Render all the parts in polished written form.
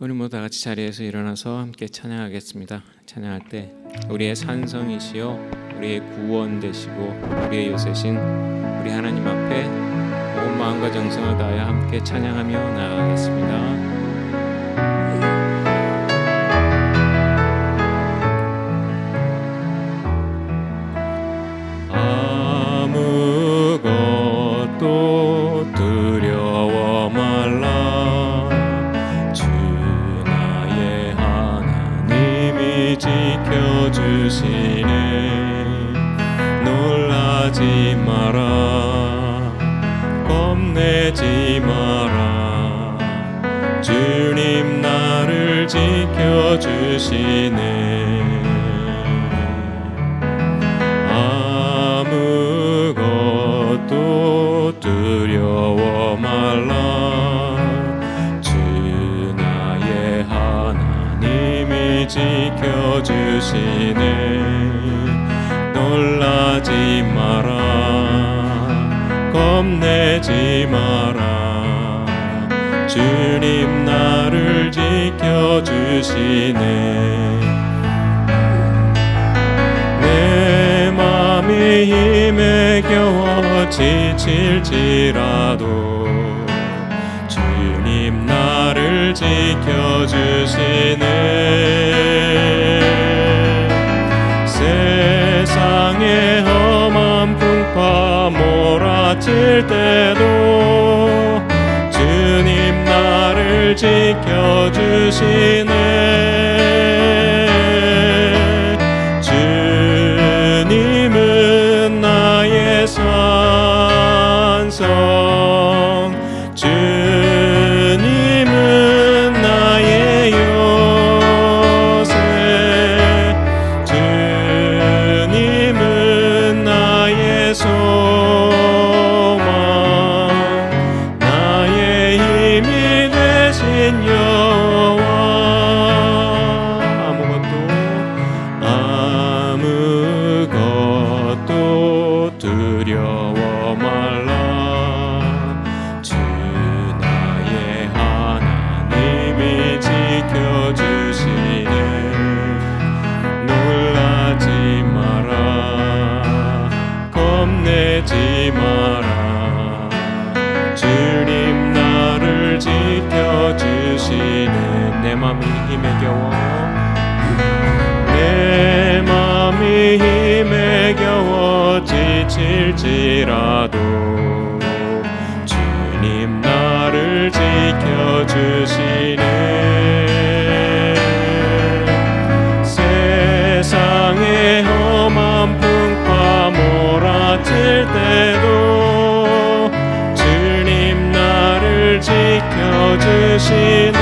우리 모두 다 같이 자리에서 일어나서 함께 찬양하겠습니다. 찬양할 때 우리의 산성이시여 우리의 구원 되시고 우리의 요새신 우리 하나님 앞에 온 마음과 정성을 다하여 함께 찬양하며 나아가겠습니다. 아무것도 두려워 말라. 주 나의 하나님이 지켜주시네. 놀라지 마라. 겁내지 마라. 주님 나를 지켜주시네. 아무것도 두려워 말라. 주 나의 하나님이 지켜주시네. 놀라지 마라. 겁내지 마라. 주님 나를 지켜주시네. 내 맘이 힘에 겨워 지칠지라도 주님 나를 지켜주시네. 세상의 험한 풍파 몰아칠 때도 주님 나를 지켜주시네. 주님은 나의 산성, 주님은 나의 요새, 주님은 나의 소망, 나의 힘이 되신 여호와. 아무것도 두려워 말라. 주 나의 하나님이 지켜주시네. 놀라지 마라. 겁내지 마라. 주님 나를 지켜주시네. 내 맘이 힘에 겨워 내 맘이 힘에 겨워 지칠지라도 주님 나를 지켜주시네. 세상의 험한 풍파 몰아칠 때도 주님 나를 지켜주시네.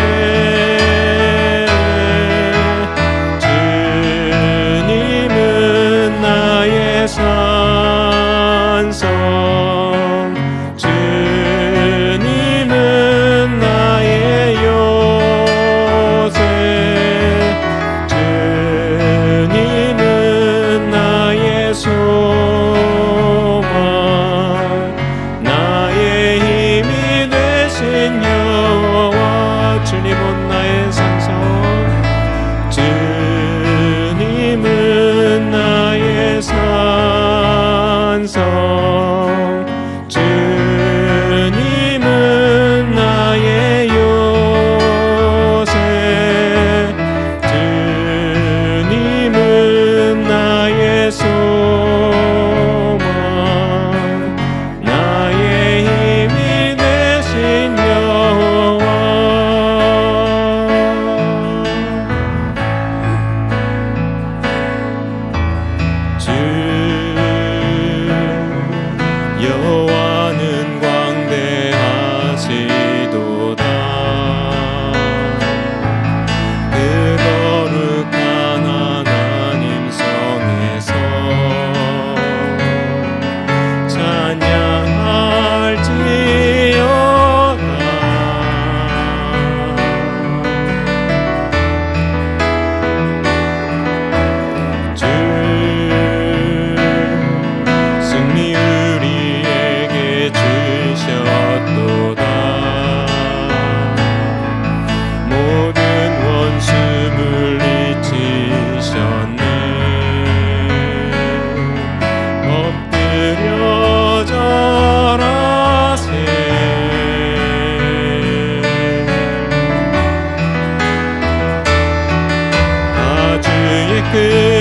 산성, 주님은 나의 요새, 주님은 나의 소망, 나의 힘이 되신 여호와. 주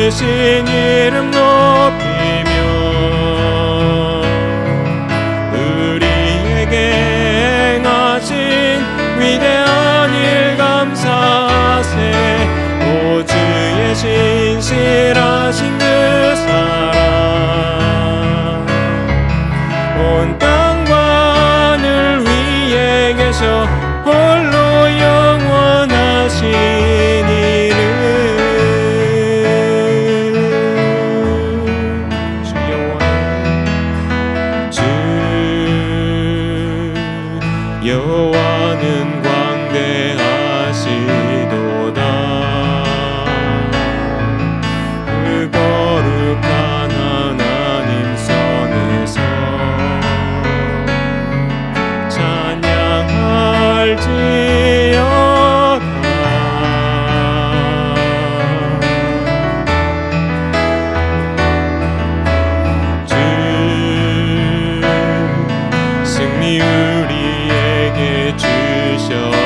크신 이름 높이며 우리에게 행하신 위대한 일 감사하세. 오 주의 신실하신 그 사랑 온 땅만을 위해 계셔 홀로 영원하신 이름. 주 여호와는 광대하시도다. 그 거룩한 하나님 선에서 찬양할지어다. 주 승리 우리에게 주셨도다.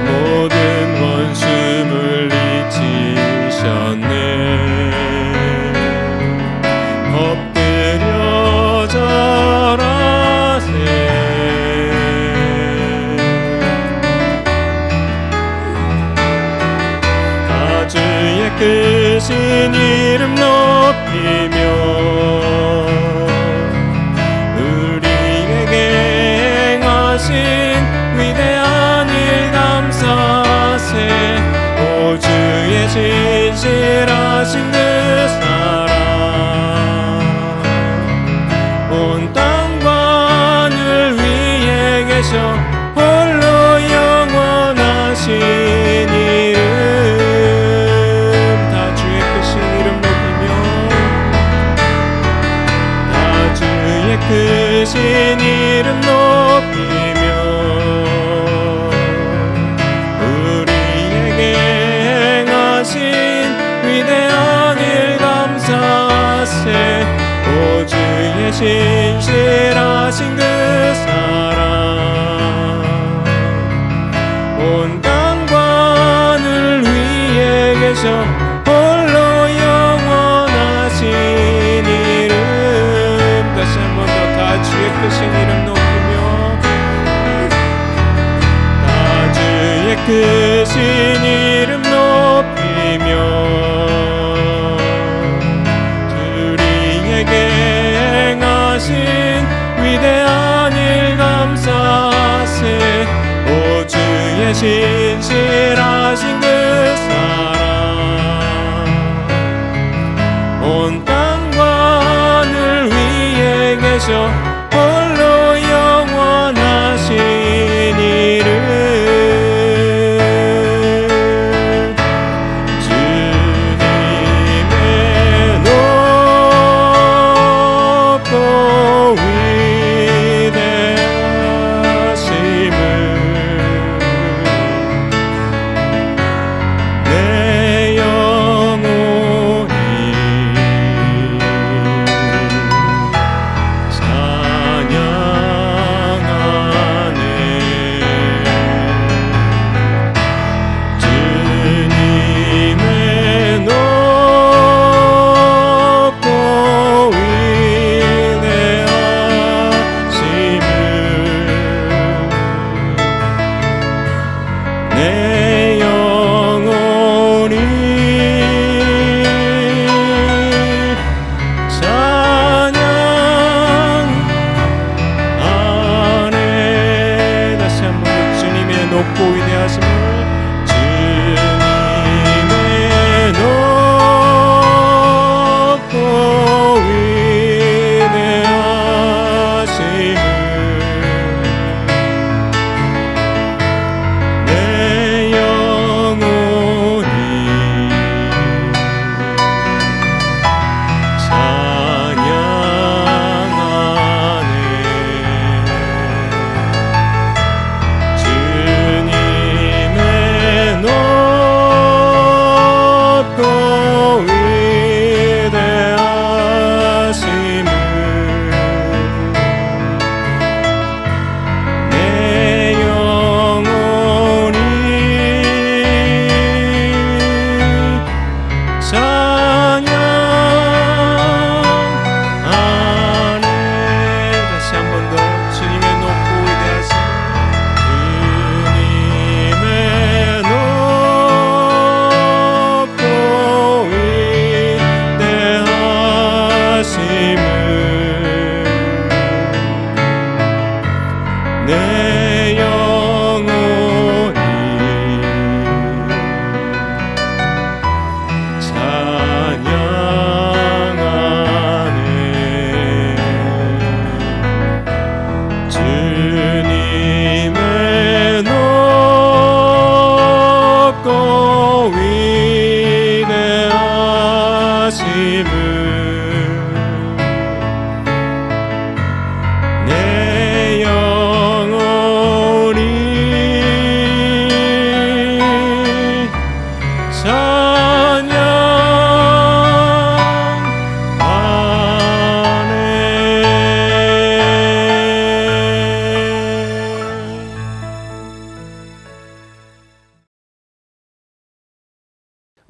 모든 원수 물리치셨네. 엎드려 절하세. 다 주의 크신 이름 높이며 우리에게 행하신 위대한 일 감사하세. 오 주의 신실하신 그 사랑 온 땅만을 위해 계셔 홀로 영원하신 이름. 다 주의 크신 이름 높이며 다 주의 크신 이름 높이며 우리에게 행하신 위대한 일 감사하세. 오 주의 신실하신 그 사랑 온 땅만을 위해 계셔 홀로 영원하신 이름. 다시 한 번 더 다 주의 크신 이름 높이며 다 주의 크신 이름 높이며 우리에게 행하신 위대한 일 감사하세. 오 주의 신실하신 그 사랑 온 땅만을 위해 계셔 홀로 영원하신 이름. 주님의 높고 위대하심을 내 영혼이 찬양하리.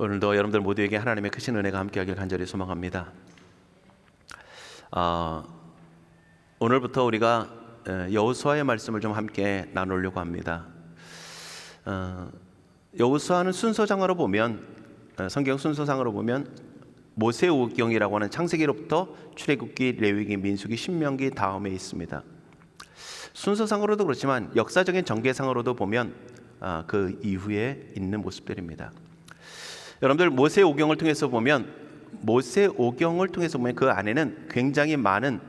오늘도 여러분들 모두에게 하나님의 크신 은혜가 함께하길 간절히 소망합니다. 오늘부터 우리가 여호수아의 말씀을 좀 함께 나누려고 합니다. 여호수아는 순서상으로 보면, 성경 순서상으로 보면 모세오경이라고 하는 창세기로부터 출애굽기, 레위기, 민수기, 신명기 다음에 있습니다. 순서상으로도 그렇지만 역사적인 전개상으로도 보면 그 이후에 있는 모습들입니다. 여러분들 모세오경을 통해서 보면 그 안에는 굉장히 많은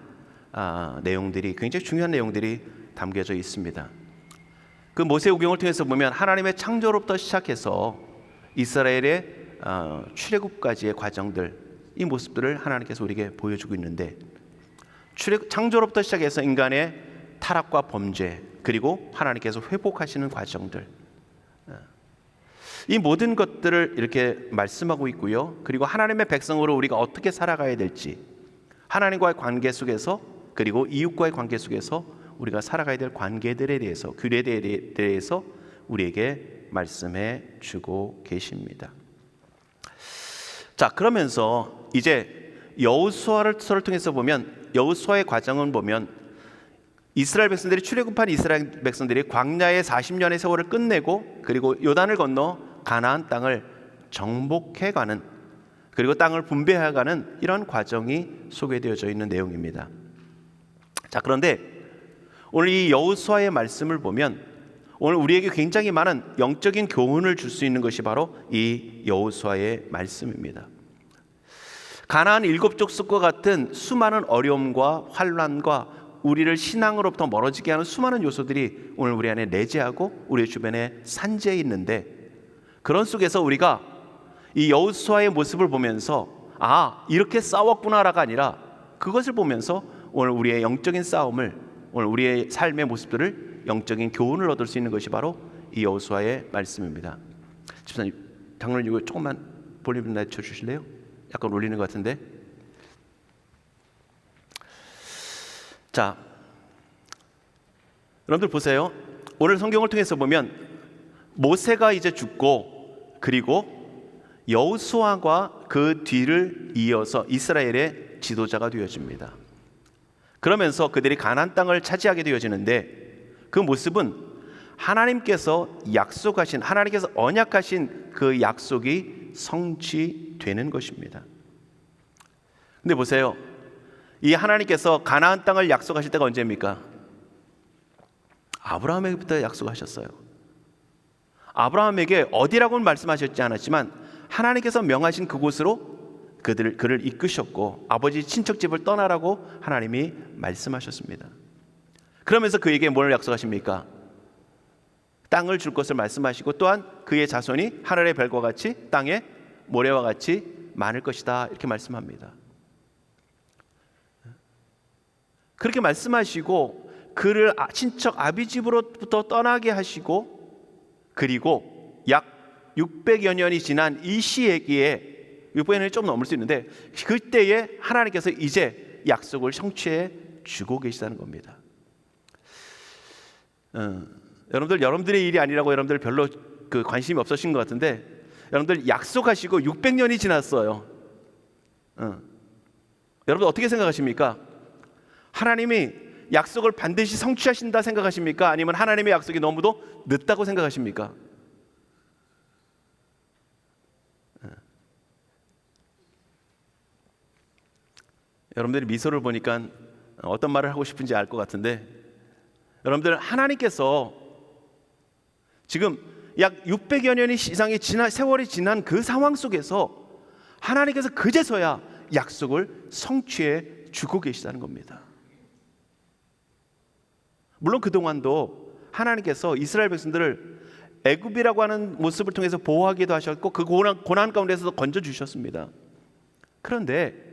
내용들이, 굉장히 중요한 내용들이 담겨져 있습니다. 그 모세오경을 통해서 보면 하나님의 창조로부터 시작해서 이스라엘의 출애굽까지의 과정들, 이 모습들을 하나님께서 우리에게 보여주고 있는데, 창조로부터 시작해서 인간의 타락과 범죄, 그리고 하나님께서 회복하시는 과정들, 이 모든 것들을 이렇게 말씀하고 있고요. 그리고 하나님의 백성으로 우리가 어떻게 살아가야 될지, 하나님과의 관계 속에서, 그리고 이웃과의 관계 속에서 우리가 살아가야 될 관계들에 대해서, 규례에 대해서 우리에게 말씀해 주고 계십니다. 자, 그러면서 이제 여호수아를 통해서 보면, 여호수아의 과정을 보면 이스라엘 백성들이, 출애굽한 이스라엘 백성들이 광야의 40년의 세월을 끝내고, 그리고 요단을 건너 가나안 땅을 정복해가는, 그리고 땅을 분배해가는 이런 과정이 소개되어져 있는 내용입니다. 자, 그런데 오늘 이 여호수아의 말씀을 보면 오늘 우리에게 굉장히 많은 영적인 교훈을 줄 수 있는 것이 바로 이 여호수아의 말씀입니다. 가나안 7족속과 같은 수많은 어려움과 환난과 우리를 신앙으로부터 멀어지게 하는 수많은 요소들이 오늘 우리 안에 내재하고 우리 주변에 산재해 있는데, 그런 속에서 우리가 이 여호수아의 모습을 보면서 이렇게 싸웠구나라가 아니라, 그것을 보면서 오늘 우리의 영적인 싸움을, 오늘 우리의 삶의 모습들을, 영적인 교훈을 얻을 수 있는 것이 바로 이 여호수아의 말씀입니다. 집사님, 장로님 이거 조금만 볼륨 좀 낮춰주실래요? 약간 울리는 것 같은데. 자, 여러분들 보세요. 오늘 성경을 통해서 보면 모세가 이제 죽고, 그리고 여호수아가 그 뒤를 이어서 이스라엘의 지도자가 되어집니다. 그러면서 그들이 가나안 땅을 차지하게 되어지는데, 그 모습은 하나님께서 약속하신, 하나님께서 언약하신 그 약속이 성취되는 것입니다. 근데 보세요, 이 하나님께서 가나안 땅을 약속하실 때가 언제입니까? 아브라함에게부터 약속하셨어요. 아브라함에게 어디라고는 말씀하셨지 않았지만 하나님께서 명하신 그곳으로 그를 이끄셨고, 아버지 친척집을 떠나라고 하나님이 말씀하셨습니다. 그러면서 그에게 뭘 약속하십니까? 땅을 줄 것을 말씀하시고, 또한 그의 자손이 하늘의 별과 같이 땅의 모래와 같이 많을 것이다, 이렇게 말씀합니다. 그렇게 말씀하시고 그를 친척 아비집으로부터 떠나게 하시고, 그리고 약 600여 년이 지난 이 시기에, 600년이 좀 넘을 수 있는데, 그때에 하나님께서 이제 약속을 성취해 주고 계시다는 겁니다. 여러분들의 일이 아니라고 여러분들 별로 관심이 없으신 것 같은데, 여러분들 약속하시고 600년이 지났어요. 여러분 어떻게 생각하십니까? 하나님이 약속을 반드시 성취하신다 생각하십니까? 아니면 하나님의 약속이 너무도 늦다고 생각하십니까? 여러분들이 미소를 보니까 어떤 말을 하고 싶은지 알 것 같은데, 여러분들 하나님께서 지금 약 600여 년이 이상의 세월이 지난 그 상황 속에서 하나님께서 그제서야 약속을 성취해 주고 계시다는 겁니다. 물론 그동안도 하나님께서 이스라엘 백성들을 애굽이라고 하는 모습을 통해서 보호하기도 하셨고, 그 고난 가운데서 건져주셨습니다. 그런데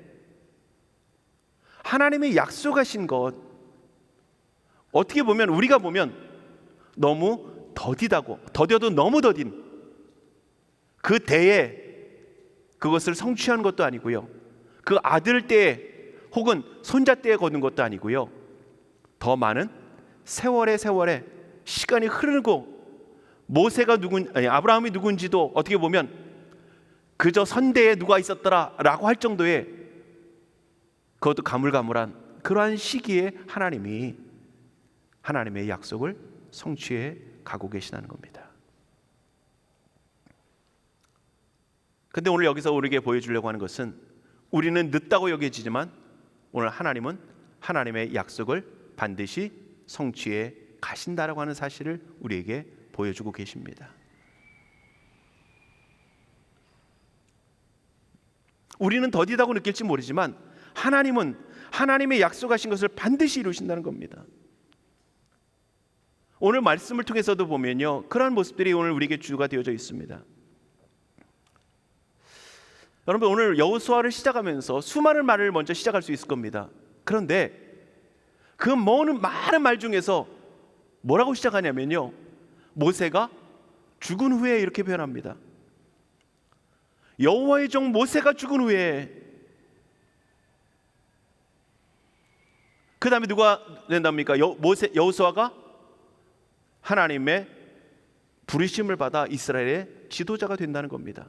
하나님이 약속하신 것, 어떻게 보면 우리가 보면 너무 더뎌도 너무 더딘 그 때에 그것을 성취한 것도 아니고요, 그 아들 때에 혹은 손자 때에 거둔 것도 아니고요, 더 많은 세월에 시간이 흐르고, 아브라함이 누군지도 어떻게 보면 그저 선대에 누가 있었더라라고 할 정도의 그것도 가물가물한 그러한 시기에 하나님이 하나님의 약속을 성취해 가고 계시다는 겁니다. 근데 오늘 여기서 우리에게 보여주려고 하는 것은 우리는 늦다고 여겨지지만 오늘 하나님은 하나님의 약속을 반드시 성취해 가신다라고 하는 사실을 우리에게 보여주고 계십니다. 우리는 더디다고 느낄지 모르지만 하나님은 하나님의 약속하신 것을 반드시 이루신다는 겁니다. 오늘 말씀을 통해서도 보면요, 그러한 모습들이 오늘 우리에게 주가 되어져 있습니다. 여러분, 오늘 여호수아를 시작하면서 수많은 말을 먼저 시작할 수 있을 겁니다. 그런데 그 많은 말 중에서 뭐라고 시작하냐면요, 모세가 죽은 후에 이렇게 표현합니다. 여호와의 종 모세가 죽은 후에. 그 다음에 누가 된답니까? 여호수아가 하나님의 부르심을 받아 이스라엘의 지도자가 된다는 겁니다.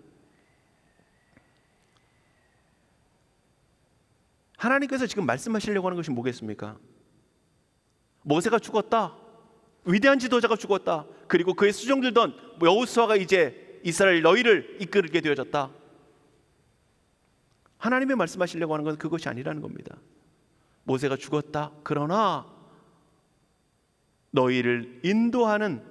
하나님께서 지금 말씀하시려고 하는 것이 뭐겠습니까? 모세가 죽었다, 위대한 지도자가 죽었다, 그리고 그의 수종들던 여호수아가 이제 이스라엘 너희를 이끌게 되어졌다. 하나님의 말씀하시려고 하는 건 그것이 아니라는 겁니다. 모세가 죽었다, 그러나 너희를 인도하는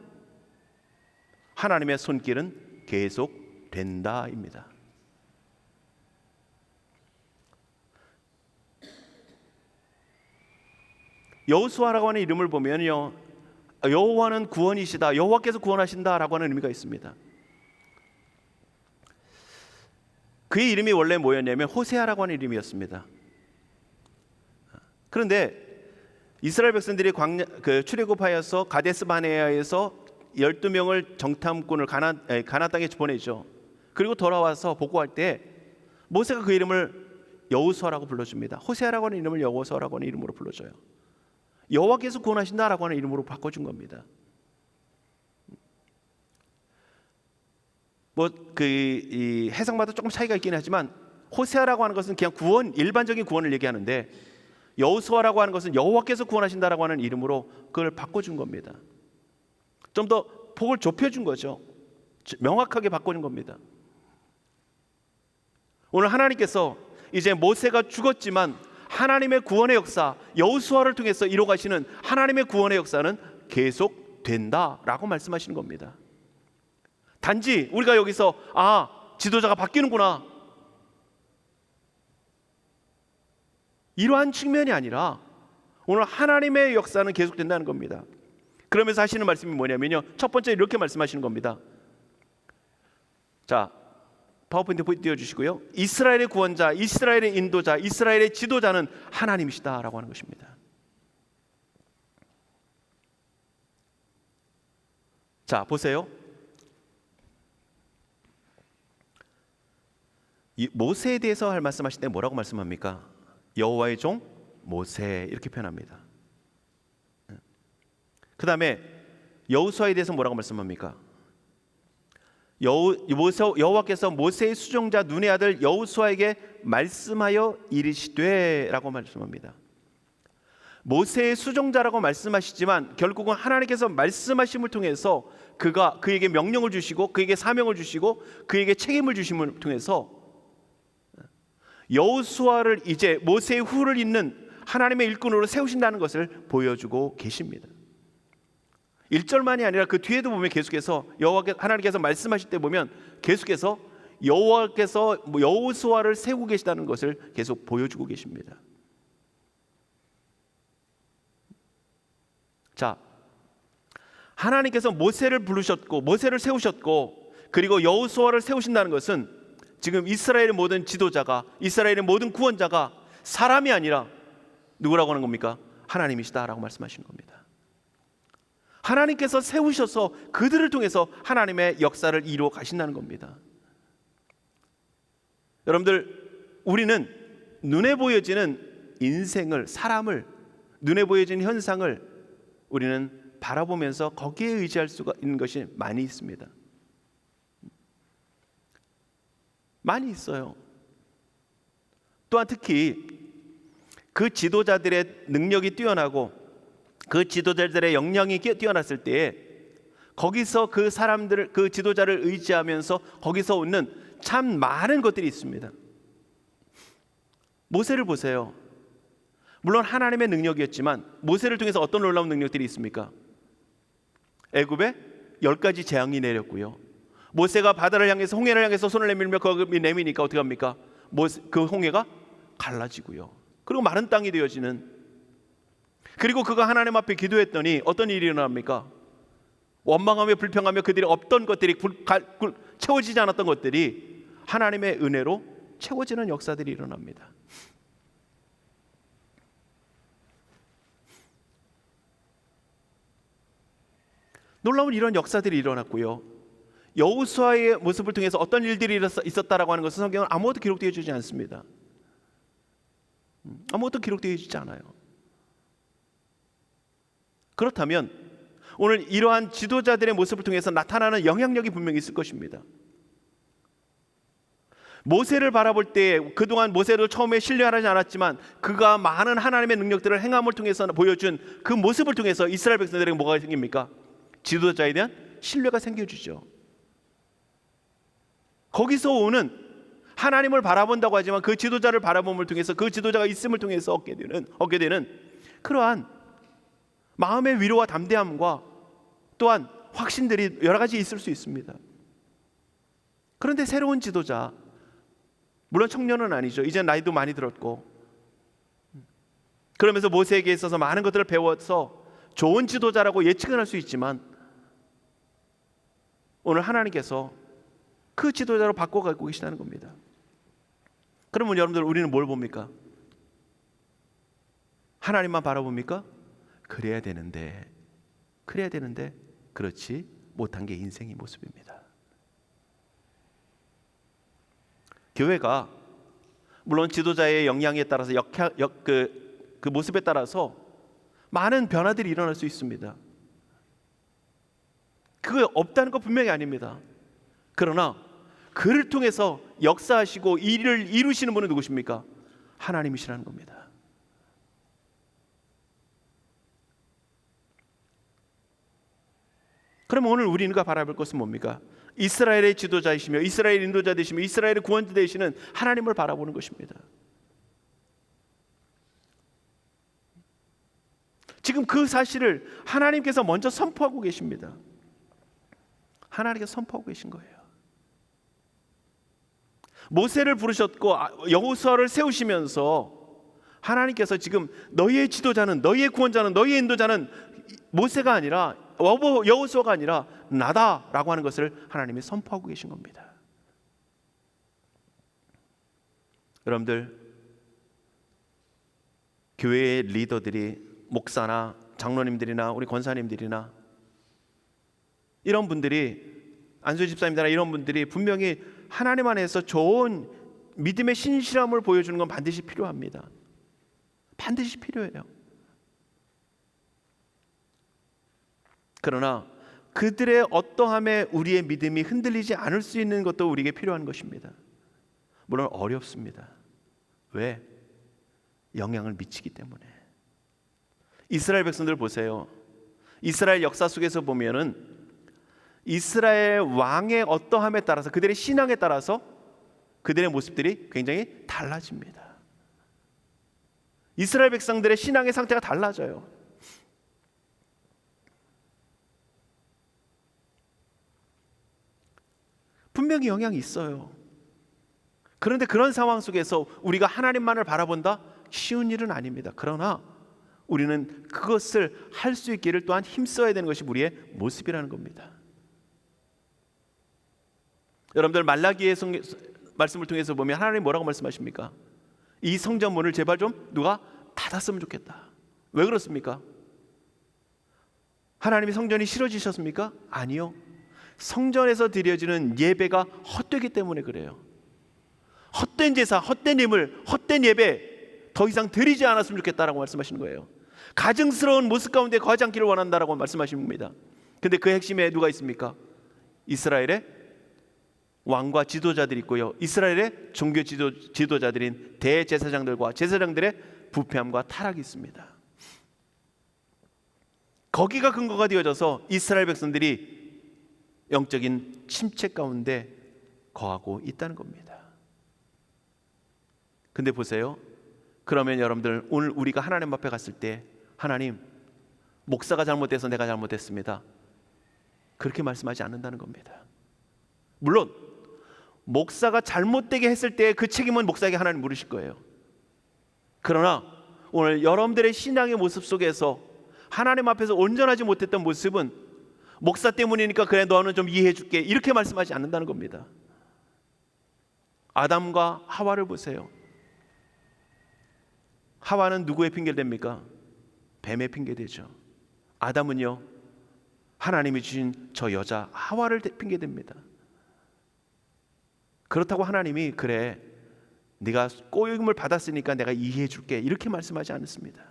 하나님의 손길은 계속 된다입니다. 여호수아라고 하는 이름을 보면요, 여호와는 구원이시다, 여호와께서 구원하신다라고 하는 의미가 있습니다. 그의 이름이 원래 뭐였냐면 호세아라고 하는 이름이었습니다. 그런데 이스라엘 백성들이 출애굽하여서 가데스 바네아에서 12명을 정탐꾼을 가나안 땅에 보내죠. 그리고 돌아와서 복구할 때 모세가 그 이름을 여호수아라고 불러줍니다. 호세아라고 하는 이름을 여호수아라고 하는 이름으로 불러줘요. 여호와께서 구원하신다라고 하는 이름으로 바꿔준 겁니다. 이 해석마다 조금 차이가 있긴 하지만 호세아라고 하는 것은 그냥 구원, 일반적인 구원을 얘기하는데 여호수아라고 하는 것은 여호와께서 구원하신다라고 하는 이름으로 그걸 바꿔준 겁니다. 좀 더 폭을 좁혀준 거죠. 명확하게 바꿔준 겁니다. 오늘 하나님께서 이제 모세가 죽었지만 하나님의 구원의 역사, 여호수아를 통해서 이루어가시는 하나님의 구원의 역사는 계속 된다라고 말씀하시는 겁니다. 단지 우리가 여기서 지도자가 바뀌는구나, 이러한 측면이 아니라 오늘 하나님의 역사는 계속된다는 겁니다. 그러면서 하시는 말씀이 뭐냐면요, 첫 번째 이렇게 말씀하시는 겁니다. 자, 파워포인트 띄워주시고요. 이스라엘의 구원자, 이스라엘의 인도자, 이스라엘의 지도자는 하나님이시다라고 하는 것입니다. 자, 보세요. 이 모세에 대해서 말씀하실 때 뭐라고 말씀합니까? 여호와의 종 모세, 이렇게 표현합니다. 그 다음에 여호수아에 대해서 뭐라고 말씀합니까? 여호와께서 모세의 수종자 눈의 아들 여호수아에게 말씀하여 이르시되 라고 말씀합니다. 모세의 수종자라고 말씀하시지만 결국은 하나님께서 말씀하심을 통해서 그에게 명령을 주시고 그에게 사명을 주시고 그에게 책임을 주심을 통해서 여호수아를 이제 모세의 후를 잇는 하나님의 일꾼으로 세우신다는 것을 보여주고 계십니다. 1절만이 아니라 그 뒤에도 보면 계속해서 하나님께서 말씀하실 때 보면 계속해서 여호와께서 여호수아를 세우고 계시다는 것을 계속 보여주고 계십니다. 자, 하나님께서 모세를 부르셨고 모세를 세우셨고 그리고 여호수아를 세우신다는 것은 지금 이스라엘의 모든 지도자가, 이스라엘의 모든 구원자가 사람이 아니라 누구라고 하는 겁니까? 하나님이시다라고 말씀하시는 겁니다. 하나님께서 세우셔서 그들을 통해서 하나님의 역사를 이루어 가신다는 겁니다. 여러분들, 우리는 눈에 보여지는 인생을, 사람을, 눈에 보여지는 현상을 우리는 바라보면서 거기에 의지할 수가 있는 것이 많이 있습니다. 많이 있어요. 또한 특히 그 지도자들의 능력이 뛰어나고 그 지도자들의 역량이 뛰어났을 때에 거기서 그 사람들을, 그 지도자를 의지하면서 거기서 오는 참 많은 것들이 있습니다. 모세를 보세요. 물론 하나님의 능력이었지만 모세를 통해서 어떤 놀라운 능력들이 있습니까? 애굽에 10가지 재앙이 내렸고요. 모세가 바다를 향해서, 홍해를 향해서 손을 내밀며 거기 내미니까 어떻게 합니까? 그 홍해가 갈라지고요. 그리고 마른 땅이 되어지는, 그리고 그가 하나님 앞에 기도했더니 어떤 일이 일어납니까? 원망하며 불평하며 그들이 없던 것들이 채워지지 않았던 것들이 하나님의 은혜로 채워지는 역사들이 일어납니다. 놀라운 이런 역사들이 일어났고요. 여호수아의 모습을 통해서 어떤 일들이 있었다라고 하는 것은 성경은 아무것도 기록되어 주지 않습니다. 아무것도 기록되어 주지 않아요. 그렇다면 오늘 이러한 지도자들의 모습을 통해서 나타나는 영향력이 분명히 있을 것입니다. 모세를 바라볼 때 그동안 모세도 처음에 신뢰하지 않았지만 그가 많은 하나님의 능력들을 행함을 통해서 보여준 그 모습을 통해서 이스라엘 백성들에게 뭐가 생깁니까? 지도자에 대한 신뢰가 생겨지죠. 거기서 오는, 하나님을 바라본다고 하지만 그 지도자를 바라봄을 통해서, 그 지도자가 있음을 통해서 얻게 되는 그러한 마음의 위로와 담대함과 또한 확신들이 여러 가지 있을 수 있습니다. 그런데 새로운 지도자, 물론 청년은 아니죠. 이제 나이도 많이 들었고, 그러면서 모세에게 있어서 많은 것들을 배워서 좋은 지도자라고 예측은 할 수 있지만 오늘 하나님께서 그 지도자로 바꿔가고 계시다는 겁니다. 그러면 여러분들, 우리는 뭘 봅니까? 하나님만 바라봅니까? 그래야 되는데 그렇지 못한 게 인생의 모습입니다. 교회가 물론 지도자의 역량에 따라서 그 모습에 따라서 많은 변화들이 일어날 수 있습니다. 그거 없다는 거 분명히 아닙니다. 그러나 그를 통해서 역사하시고 일을 이루시는 분은 누구십니까? 하나님이시라는 겁니다. 그럼 오늘 우리가 바라볼 것은 뭡니까? 이스라엘의 지도자이시며 이스라엘 인도자 되시며 이스라엘의 구원자 되시는 하나님을 바라보는 것입니다. 지금 그 사실을 하나님께서 먼저 선포하고 계십니다. 하나님께서 선포하고 계신 거예요. 모세를 부르셨고 여호수아를 세우시면서 하나님께서 지금 너희의 지도자는, 너희의 구원자는, 너희의 인도자는 모세가 아니라, 여호수아가 아니라 나다라고 하는 것을 하나님이 선포하고 계신 겁니다. 여러분들, 교회의 리더들이, 목사나 장로님들이나 우리 권사님들이나 이런 분들이, 안수 집사님들이나 이런 분들이 분명히 하나님 안에서 좋은 믿음의 신실함을 보여주는 건 반드시 필요합니다. 반드시 필요해요. 그러나 그들의 어떠함에 우리의 믿음이 흔들리지 않을 수 있는 것도 우리에게 필요한 것입니다. 물론 어렵습니다. 왜? 영향을 미치기 때문에. 이스라엘 백성들 보세요. 이스라엘 역사 속에서 보면은 이스라엘 왕의 어떠함에 따라서, 그들의 신앙에 따라서 그들의 모습들이 굉장히 달라집니다. 이스라엘 백성들의 신앙의 상태가 달라져요. 분명히 영향이 있어요. 그런데 그런 상황 속에서 우리가 하나님만을 바라본다? 쉬운 일은 아닙니다. 그러나 우리는 그것을 할 수 있기를 또한 힘써야 되는 것이 우리의 모습이라는 겁니다. 여러분들, 말라기의 말씀을 통해서 보면 하나님이 뭐라고 말씀하십니까? 이 성전문을 제발 좀 누가 닫았으면 좋겠다. 왜 그렇습니까? 하나님이 성전이 싫어지셨습니까? 아니요. 성전에서 드려지는 예배가 헛되기 때문에 그래요. 헛된 제사, 헛된 예물, 헛된 예배 더 이상 드리지 않았으면 좋겠다라고 말씀하시는 거예요. 가증스러운 모습 가운데 거하지 않기를 원한다라고 말씀하십니다. 근데 그 핵심에 누가 있습니까? 이스라엘의 왕과 지도자들이 있고요. 이스라엘의 종교 지도자들인 대제사장들과 제사장들의 부패함과 타락이 있습니다. 거기가 근거가 되어져서 이스라엘 백성들이 영적인 침체 가운데 거하고 있다는 겁니다. 근데 보세요. 그러면 여러분들, 오늘 우리가 하나님 앞에 갔을 때 하나님, 목사가 잘못돼서 내가 잘못했습니다, 그렇게 말씀하지 않는다는 겁니다. 물론 목사가 잘못되게 했을 때 그 책임은 목사에게 하나님 물으실 거예요. 그러나 오늘 여러분들의 신앙의 모습 속에서 하나님 앞에서 온전하지 못했던 모습은 목사 때문이니까 그래 너는 좀 이해해 줄게, 이렇게 말씀하지 않는다는 겁니다. 아담과 하와를 보세요. 하와는 누구의 핑계를 댑니까? 뱀의 핑계대죠. 아담은요, 하나님이 주신 저 여자 하와를 핑계댑니다. 그렇다고 하나님이 그래 네가 꼬임을 받았으니까 내가 이해해 줄게, 이렇게 말씀하지 않습니다.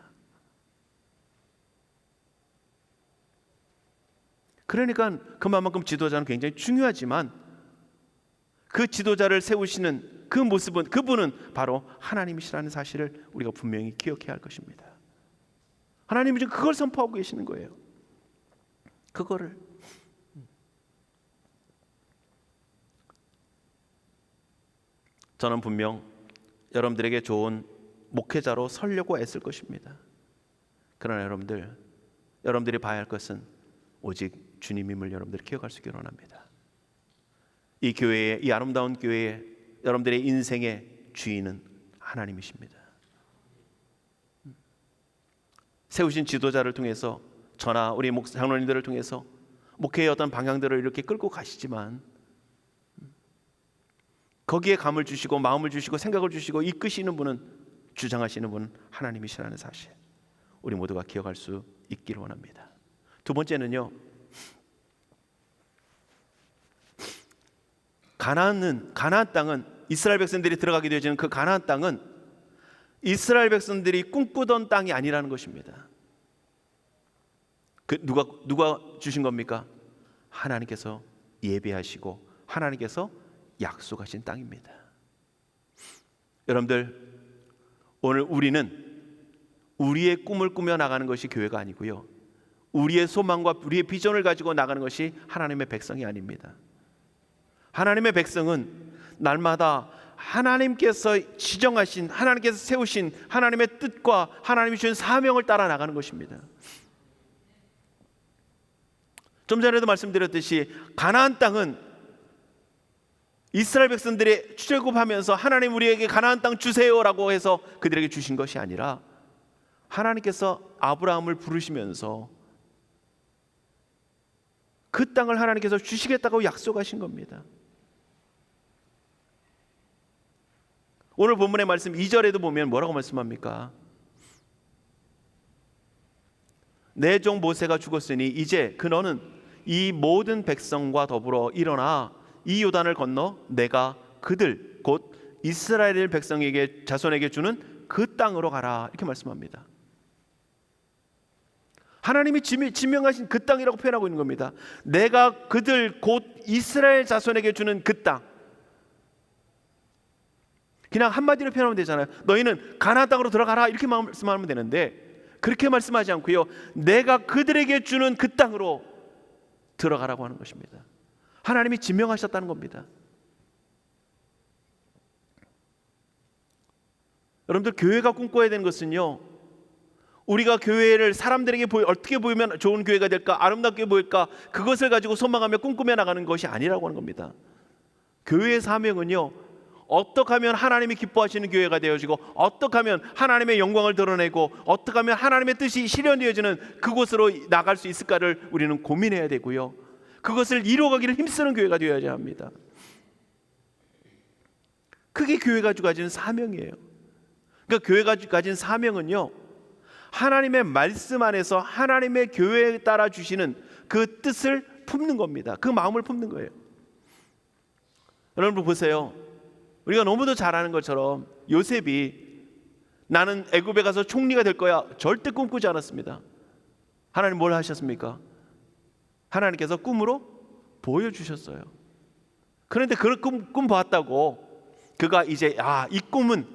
그러니까 그만큼 지도자는 굉장히 중요하지만 그 지도자를 세우시는 그 모습은, 그분은 바로 하나님이시라는 사실을 우리가 분명히 기억해야 할 것입니다. 하나님이 지금 그걸 선포하고 계시는 거예요. 그거를. 저는 분명 여러분들에게 좋은 목회자로 서려고 애쓸 것입니다. 그러나 여러분들이 봐야 할 것은 오직 주님임을 여러분들이 기억할 수 있기를 원합니다. 이 교회의, 이 아름다운 교회의 여러분들의 인생의 주인은 하나님이십니다. 세우신 지도자를 통해서, 저나 우리 장로님들을 통해서 목회의 어떤 방향들을 이렇게 끌고 가시지만 거기에 감을 주시고 마음을 주시고 생각을 주시고 이끄시는 분은, 주장하시는 분은 하나님이시라는 사실, 우리 모두가 기억할 수 있기를 원합니다. 두 번째는요, 가나안 땅은, 이스라엘 백성들이 들어가게 되어지는 그 가나안 땅은 이스라엘 백성들이 꿈꾸던 땅이 아니라는 것입니다. 그 누가 주신 겁니까? 하나님께서 예배하시고 하나님께서 약속하신 땅입니다. 여러분들, 오늘 우리는 우리의 꿈을 꾸며 나가는 것이 교회가 아니고요, 우리의 소망과 우리의 비전을 가지고 나가는 것이 하나님의 백성이 아닙니다. 하나님의 백성은 날마다 하나님께서 지정하신, 하나님께서 세우신 하나님의 뜻과 하나님이 주신 사명을 따라 나가는 것입니다. 좀 전에도 말씀드렸듯이 가나안 땅은 이스라엘 백성들이 출애굽하면서 하나님 우리에게 가나안 땅 주세요라고 해서 그들에게 주신 것이 아니라 하나님께서 아브라함을 부르시면서 그 땅을 하나님께서 주시겠다고 약속하신 겁니다. 오늘 본문의 말씀 2절에도 보면 뭐라고 말씀합니까? 내 종 모세가 죽었으니 이제 그 너는 이 모든 백성과 더불어 일어나 이 요단을 건너 내가 그들 곧 이스라엘 백성에게, 자손에게 주는 그 땅으로 가라, 이렇게 말씀합니다. 하나님이 지명하신 그 땅이라고 표현하고 있는 겁니다. 내가 그들 곧 이스라엘 자손에게 주는 그 땅. 그냥 한마디로 표현하면 되잖아요. 너희는 가나안 땅으로 들어가라, 이렇게 말씀하면 되는데 그렇게 말씀하지 않고요, 내가 그들에게 주는 그 땅으로 들어가라고 하는 것입니다. 하나님이 지명하셨다는 겁니다. 여러분들, 교회가 꿈꿔야 되는 것은요, 우리가 교회를 사람들에게 어떻게 보이면 좋은 교회가 될까, 아름답게 보일까, 그것을 가지고 소망하며 꿈꾸며 나가는 것이 아니라고 하는 겁니다. 교회의 사명은요, 어떻게 하면 하나님이 기뻐하시는 교회가 되어지고, 어떻게 하면 하나님의 영광을 드러내고, 어떻게 하면 하나님의 뜻이 실현되어지는 그곳으로 나갈 수 있을까를 우리는 고민해야 되고요, 그것을 이루어가기를 힘쓰는 교회가 되어야 합니다. 그게 교회가 가진 사명이에요. 그러니까 교회가 가진 사명은요, 하나님의 말씀 안에서 하나님의 교회에 따라 주시는 그 뜻을 품는 겁니다. 그 마음을 품는 거예요. 여러분 보세요. 우리가 너무도 잘 아는 것처럼 요셉이 나는 애굽에 가서 총리가 될 거야, 절대 꿈꾸지 않았습니다. 하나님 뭘 하셨습니까? 하나님께서 꿈으로 보여주셨어요. 그런데 그런 꿈 봤다고 그가 이제 이 꿈은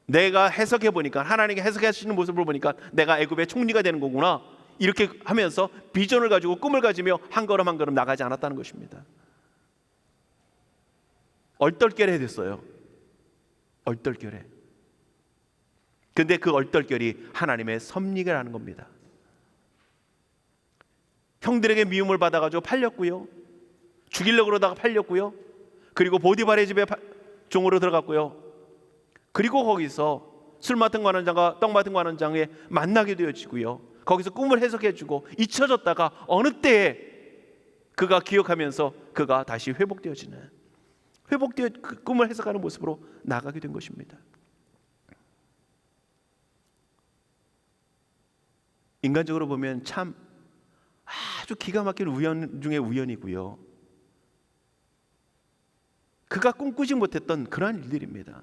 내가 해석해 보니까, 하나님이 해석하시는 모습을 보니까 내가 애굽의 총리가 되는 거구나, 이렇게 하면서 비전을 가지고 꿈을 가지며 한 걸음 한 걸음 나가지 않았다는 것입니다. 얼떨결에 됐어요. 얼떨결에. 근데 그 얼떨결이 하나님의 섭리가라는 겁니다. 형들에게 미움을 받아가지고 팔렸고요, 죽이려고 그러다가 팔렸고요, 그리고 보디발의 집에 종으로 들어갔고요, 그리고 거기서 술 맡은 관원장과 떡 맡은 관원장에 만나게 되어지고요, 거기서 꿈을 해석해주고 잊혀졌다가 어느 때에 그가 기억하면서 그가 다시 회복되어지는, 회복되어 그 꿈을 해석하는 모습으로 나가게 된 것입니다. 인간적으로 보면 참 아주 기가 막힌 우연 중에 우연이고요, 그가 꿈꾸지 못했던 그러한 일들입니다.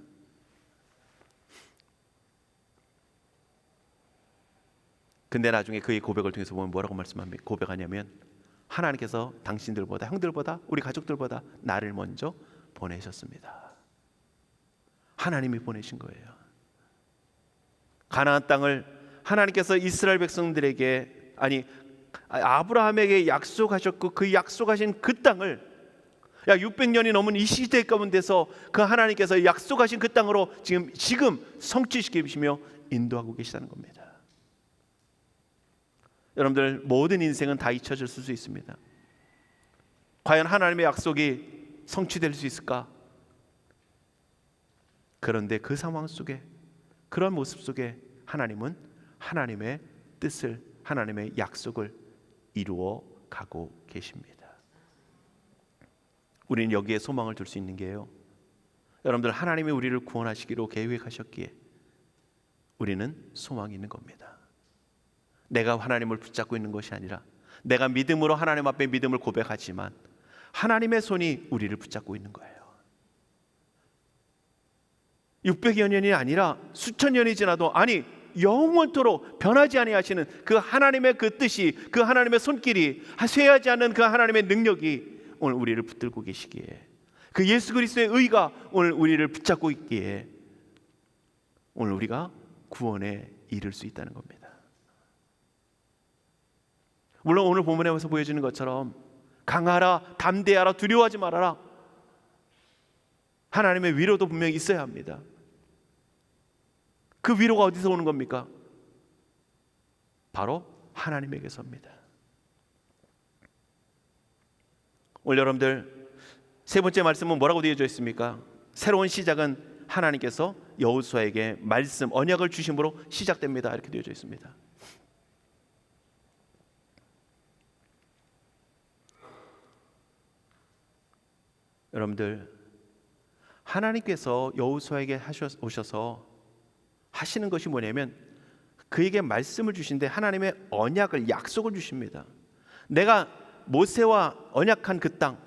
근데 나중에 그의 고백을 통해서 보면 뭐라고 고백하냐면, 하나님께서 당신들보다, 형들보다, 우리 가족들보다 나를 먼저 보내셨습니다. 하나님이 보내신 거예요. 가나안 땅을 하나님께서 이스라엘 백성들에게, 아브라함에게 약속하셨고, 그 약속하신 그 땅을 600년이 넘은 이 시대 가운데서 그 하나님께서 약속하신 그 땅으로 지금 성취시키시며 인도하고 계시다는 겁니다. 여러분들, 모든 인생은 다 잊혀질 수 있습니다. 과연 하나님의 약속이 성취될 수 있을까? 그런데 그 상황 속에, 그런 모습 속에 하나님은 하나님의 뜻을, 하나님의 약속을 이루어 가고 계십니다. 우리는 여기에 소망을 둘 수 있는 게요, 여러분들, 하나님이 우리를 구원하시기로 계획하셨기에 우리는 소망이 있는 겁니다. 내가 하나님을 붙잡고 있는 것이 아니라, 내가 믿음으로 하나님 앞에 믿음을 고백하지만 하나님의 손이 우리를 붙잡고 있는 거예요. 600여 년이 아니라 수천 년이 지나도, 영원토록 변하지 아니하시는 그 하나님의 그 뜻이, 그 하나님의 손길이, 쇠하지 않는 그 하나님의 능력이 오늘 우리를 붙들고 계시기에, 그 예수 그리스도의 의가 오늘 우리를 붙잡고 있기에 오늘 우리가 구원에 이를 수 있다는 겁니다. 물론 오늘 본문에서 보여지는 것처럼 강하라, 담대하라, 두려워하지 말아라, 하나님의 위로도 분명히 있어야 합니다. 그 위로가 어디서 오는 겁니까? 바로 하나님에게서입니다. 오늘 여러분들, 세 번째 말씀은 뭐라고 되어져 있습니까? 새로운 시작은 하나님께서 여호수아에게 말씀, 언약을 주심으로 시작됩니다, 이렇게 되어져 있습니다. 여러분들, 하나님께서 여호수아에게 오셔서 하시는 것이 뭐냐면, 그에게 말씀을 주신데 하나님의 언약을, 약속을 주십니다. 내가 모세와 언약한 그 땅,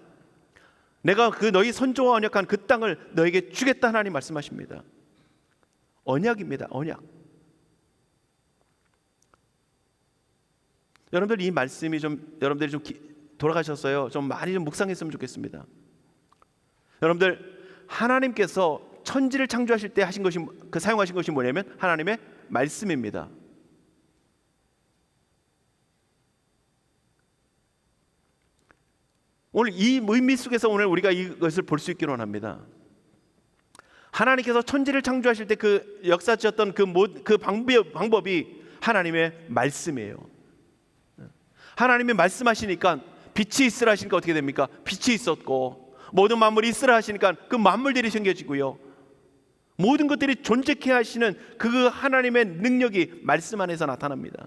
내가 그 너희 선조와 언약한 그 땅을 너에게 주겠다, 하나님 말씀하십니다. 언약입니다, 언약. 여러분들, 이 말씀이 여러분들이 돌아가셨어요, 좀 많이 묵상했으면 좋겠습니다. 여러분들, 하나님께서 천지를 창조하실 때 하신 것이, 사용하신 것이 뭐냐면 하나님의 말씀입니다. 오늘 이 의미 속에서 오늘 우리가 이것을 볼 수 있기를 원합니다. 하나님께서 천지를 창조하실 때 그 역사지었던 그 방법이 하나님의 말씀이에요. 하나님이 말씀하시니까 빛이 있으라 하시니까 어떻게 됩니까? 빛이 있었고, 모든 만물이 있으라 하시니까 그 만물들이 생겨지고요, 모든 것들이 존재케 하시는 그 하나님의 능력이 말씀 안에서 나타납니다.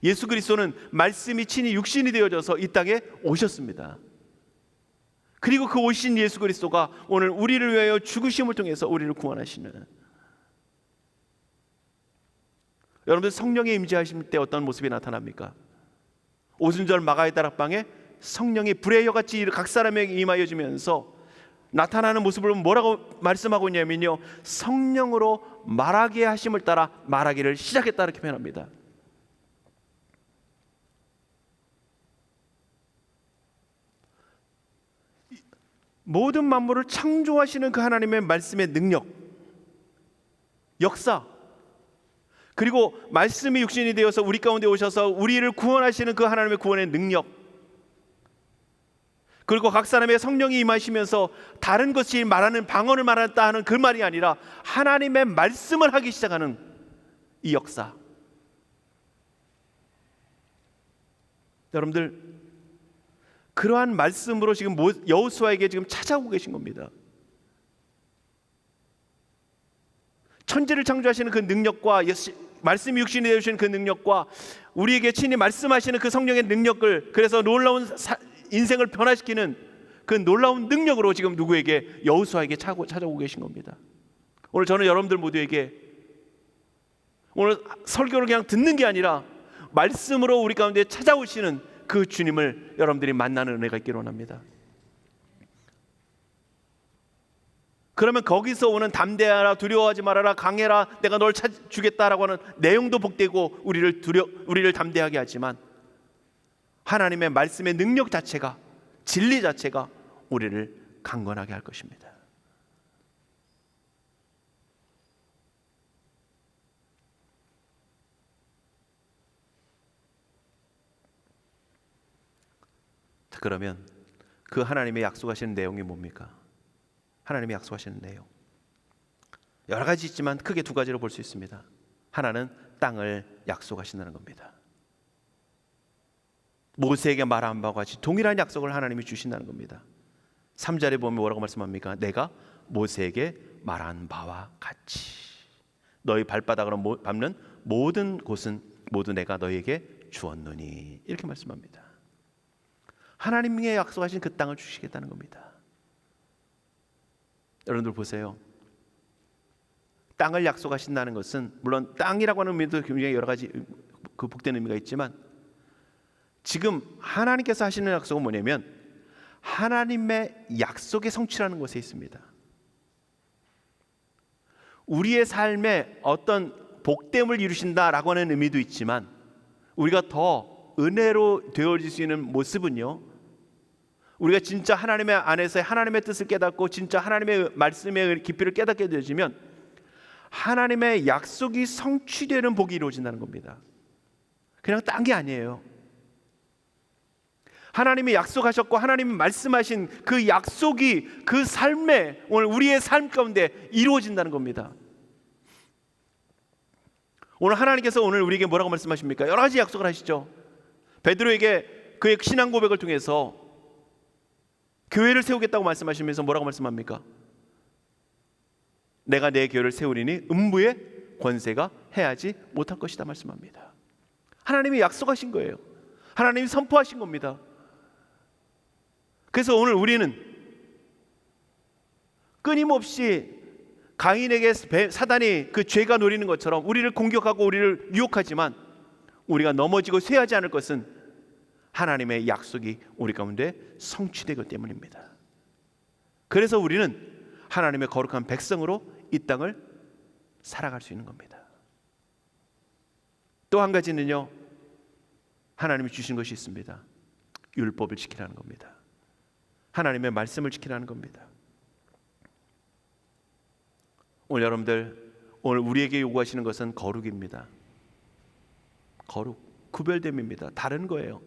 예수 그리스도는 말씀이 친히 육신이 되어져서 이 땅에 오셨습니다. 그리고 그 오신 예수 그리스도가 오늘 우리를 위하여 죽으심을 통해서 우리를 구원하시는, 여러분들, 성령의 임재하실 때 어떤 모습이 나타납니까? 오순절 마가의 다락방에 성령이 불의 혀같이 각 사람에게 임하여지면서 나타나는 모습을 뭐라고 말씀하고 있냐면요, 성령으로 말하게 하심을 따라 말하기를 시작했다, 이렇게 표현합니다. 모든 만물을 창조하시는 그 하나님의 말씀의 능력, 역사, 그리고 말씀이 육신이 되어서 우리 가운데 오셔서 우리를 구원하시는 그 하나님의 구원의 능력, 그리고 각 사람의 성령이 임하시면서 다른 것이 말하는 방언을 말한다 하는 그 말이 아니라 하나님의 말씀을 하기 시작하는 이 역사. 여러분들, 그러한 말씀으로 지금 여호수아에게 지금 찾아오고 계신 겁니다. 천지를 창조하시는 그 능력과 말씀이 육신이 되어주시는 그 능력과 우리에게 친히 말씀하시는 그 성령의 능력을, 그래서 놀라운 인생을 변화시키는 그 놀라운 능력으로 지금 누구에게, 여호수아에게 찾아오고 계신 겁니다. 오늘 저는 여러분들 모두에게 오늘 설교를 그냥 듣는 게 아니라 말씀으로 우리 가운데 찾아오시는 그 주님을 여러분들이 만나는 은혜가 있기를 원합니다. 그러면 거기서 오는 담대하라, 두려워하지 말아라, 강해라, 내가 널 주겠다라고 하는 내용도 복되고 우리를 담대하게 하지만 하나님의 말씀의 능력 자체가, 진리 자체가 우리를 강건하게 할 것입니다. 그러면 그 하나님의 약속하시는 내용이 뭡니까? 하나님이 약속하시는 내용, 여러 가지 있지만 크게 두 가지로 볼 수 있습니다. 하나는 땅을 약속하신다는 겁니다. 모세에게 말한 바와 같이 동일한 약속을 하나님이 주신다는 겁니다. 3절에 보면 뭐라고 말씀합니까? 내가 모세에게 말한 바와 같이 너희 발바닥으로 밟는 모든 곳은 모두 내가 너희에게 주었노니, 이렇게 말씀합니다. 하나님이 약속하신 그 땅을 주시겠다는 겁니다. 여러분들 보세요. 땅을 약속하신다는 것은 물론 땅이라고 하는 의미도 굉장히 여러 가지 그 복된 의미가 있지만, 지금 하나님께서 하시는 약속은 뭐냐면 하나님의 약속의 성취라는 것에 있습니다. 우리의 삶에 어떤 복됨을 이루신다라고 하는 의미도 있지만, 우리가 더 은혜로 되어질 수 있는 모습은요, 우리가 진짜 하나님의 안에서 하나님의 뜻을 깨닫고 진짜 하나님의 말씀의 깊이를 깨닫게 되어지면 하나님의 약속이 성취되는 복이 이루어진다는 겁니다. 그냥 딴 게 아니에요. 하나님이 약속하셨고 하나님이 말씀하신 그 약속이 그 삶에, 오늘 우리의 삶 가운데 이루어진다는 겁니다. 오늘 하나님께서 오늘 우리에게 뭐라고 말씀하십니까? 여러 가지 약속을 하시죠. 베드로에게 그의 신앙 고백을 통해서 교회를 세우겠다고 말씀하시면서 뭐라고 말씀합니까? 내가 내 교회를 세우리니 음부의 권세가 해하지 못할 것이다 말씀합니다. 하나님이 약속하신 거예요. 하나님이 선포하신 겁니다. 그래서 오늘 우리는 끊임없이 가인에게 사단이 그 죄가 노리는 것처럼 우리를 공격하고 우리를 유혹하지만 우리가 넘어지고 쇠하지 않을 것은 하나님의 약속이 우리 가운데 성취되기 때문입니다. 그래서 우리는 하나님의 거룩한 백성으로 이 땅을 살아갈 수 있는 겁니다. 또 한 가지는요, 하나님이 주신 것이 있습니다. 율법을 지키라는 겁니다. 하나님의 말씀을 지키라는 겁니다. 오늘 여러분들, 오늘 우리에게 요구하시는 것은 거룩입니다. 거룩, 구별됨입니다. 다른 거예요.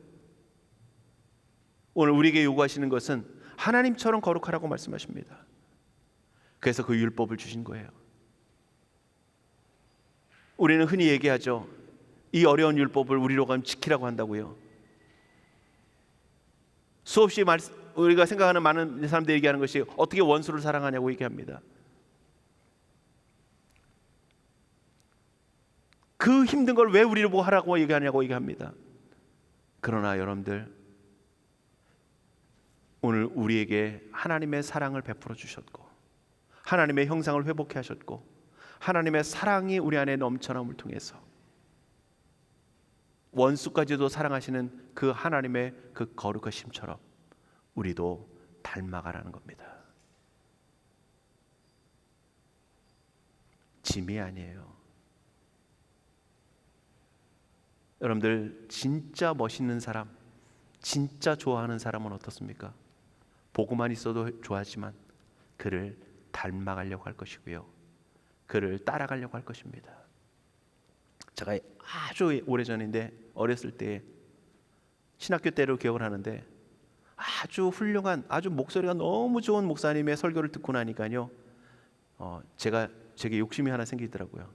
오늘 우리에게 요구하시는 것은 하나님처럼 거룩하라고 말씀하십니다. 그래서 그 율법을 주신 거예요. 우리는 흔히 얘기하죠. 이 어려운 율법을 우리로 가면 지키라고 한다고요. 수없이 우리가 생각하는 많은 사람들이 얘기하는 것이 어떻게 원수를 사랑하냐고 얘기합니다. 그 힘든 걸 왜 우리를 보고 하라고 얘기하냐고 얘기합니다. 그러나 여러분들, 오늘 우리에게 하나님의 사랑을 베풀어 주셨고 하나님의 형상을 회복해 하셨고 하나님의 사랑이 우리 안에 넘쳐남을 통해서 원수까지도 사랑하시는 그 하나님의 그 거룩하심처럼 우리도 닮아가라는 겁니다. 짐이 아니에요. 여러분들, 진짜 멋있는 사람, 진짜 좋아하는 사람은 어떻습니까? 보고만 있어도 좋아하지만 그를 닮아가려고 할 것이고요. 그를 따라가려고 할 것입니다. 제가 아주 오래전인데 어렸을 때 신학교 때로 기억을 하는데 아주 훌륭한, 아주 목소리가 너무 좋은 목사님의 설교를 듣고 나니까요, 제게 욕심이 하나 생기더라고요.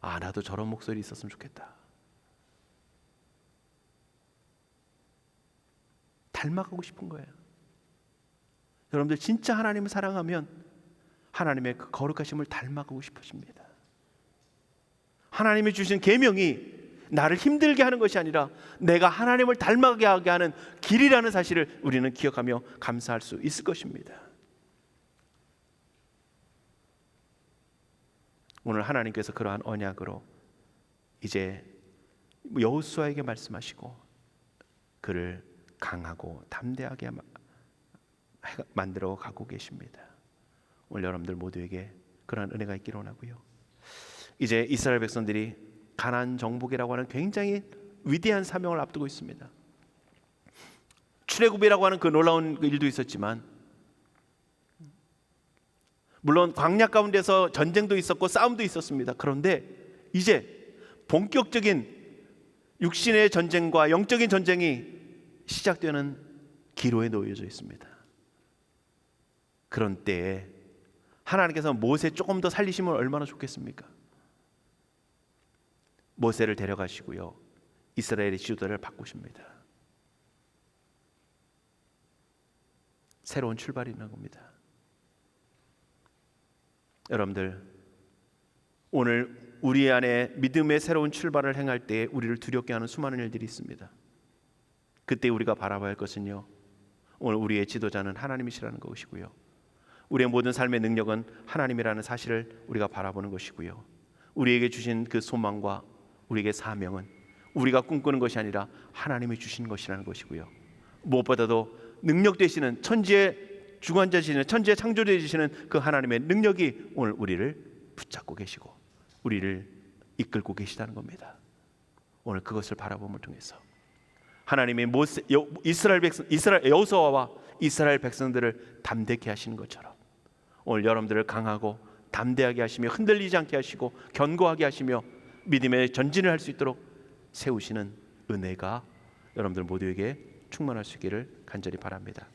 나도 저런 목소리 있었으면 좋겠다. 닮아가고 싶은 거예요. 여러분들 진짜 하나님을 사랑하면 하나님의 그 거룩하심을 닮아가고 싶으십니다. 하나님이 주신 계명이 나를 힘들게 하는 것이 아니라 내가 하나님을 닮아가게 하게 하는 길이라는 사실을 우리는 기억하며 감사할 수 있을 것입니다. 오늘 하나님께서 그러한 언약으로 이제 여호수아에게 말씀하시고 그를 강하고 담대하게 만들어 가고 계십니다. 오늘 여러분들 모두에게 그러한 은혜가 있기를 원하고요. 이제 이스라엘 백성들이 가나안 정복이라고 하는 굉장히 위대한 사명을 앞두고 있습니다. 출애굽이라고 하는 그 놀라운 일도 있었지만, 물론 광야 가운데서 전쟁도 있었고 싸움도 있었습니다. 그런데 이제 본격적인 육신의 전쟁과 영적인 전쟁이 시작되는 기로에 놓여져 있습니다. 그런 때에 하나님께서 모세 조금 더 살리시면 얼마나 좋겠습니까? 모세를 데려가시고요, 이스라엘의 지도자를 바꾸십니다. 새로운 출발이 있는 겁니다. 여러분들, 오늘 우리 안에 믿음의 새로운 출발을 행할 때 우리를 두렵게 하는 수많은 일들이 있습니다. 그때 우리가 바라봐야 할 것은요, 오늘 우리의 지도자는 하나님이시라는 것이고요, 우리의 모든 삶의 능력은 하나님이라는 사실을 우리가 바라보는 것이고요, 우리에게 주신 그 소망과 우리에게 사명은 우리가 꿈꾸는 것이 아니라 하나님이 주신 것이라는 것이고요, 무엇보다도 능력 되시는 천지의 주관자시는, 천지의 창조주이시는 그 하나님의 능력이 오늘 우리를 붙잡고 계시고 우리를 이끌고 계시다는 겁니다. 오늘 그것을 바라봄을 통해서 하나님이 이스라엘 여호수아와 이스라엘 백성들을 담대케 하시는 것처럼 오늘 여러분들을 강하고 담대하게 하시며 흔들리지 않게 하시고 견고하게 하시며 믿음의 전진을 할 수 있도록 세우시는 은혜가 여러분들 모두에게 충만할 수 있기를 간절히 바랍니다.